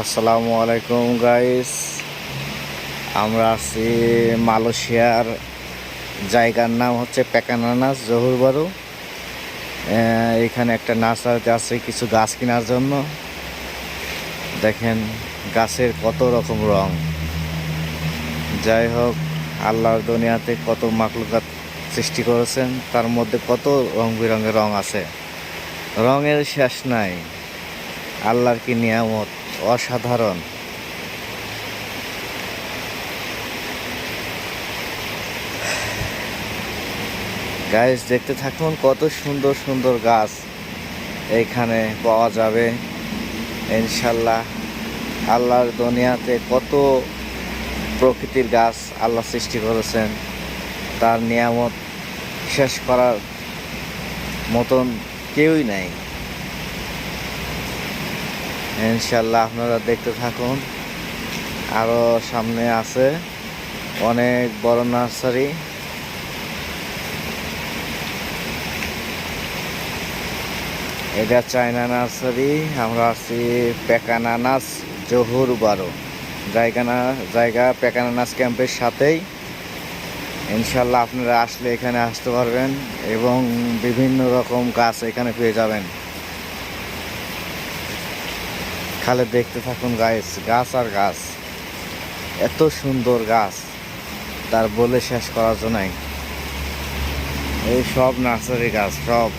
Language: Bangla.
আসসালামু আলাইকুম গাইস। আমরা আছি মালয়েশিয়ার, জায়গার নাম হচ্ছে পেকানানাস জহুর বারু। এখানে একটা নার্সারিতে আছে কিছু গাছ কেনার জন্য। দেখেন গাছের কত রকম রং। যাই হোক, আল্লাহর দুনিয়াতে কত মাখলুকাত সৃষ্টি করেছেন, তার মধ্যে কত রং বেরঙের রং আছে, রঙের শেষ নাই। আল্লাহর কি নিয়ামত, অসাধারণ। গাছ দেখতে থাকুন, কত সুন্দর সুন্দর গাছ এইখানে পাওয়া যাবে ইনশাল্লাহ। আল্লাহর দুনিয়াতে কত প্রকৃতির গাছ আল্লাহ সৃষ্টি করেছেন, তার নিয়ামত শেষ করার মতন কেউই নাই। ইনশাল্লাহ আপনারা দেখতে থাকুন। আরও সামনে আছে অনেক বড় নার্সারি। এটা চায়না নার্সারি। আমরা আছি পেকানানাস জহুর বারো। জায়গা পেকানানাস ক্যাম্পের সাথেই। ইনশাল্লাহ আপনারা আসলে এখানে আসতে পারবেন এবং বিভিন্ন রকম গাছ এখানে পেয়ে যাবেন। খালি দেখতে থাকুন গাছ, গাছ আর গাছ, এত সুন্দর গাছ তার বলে শেষ করার জন্য নাই। এই সব নার্সারি গাছ, সব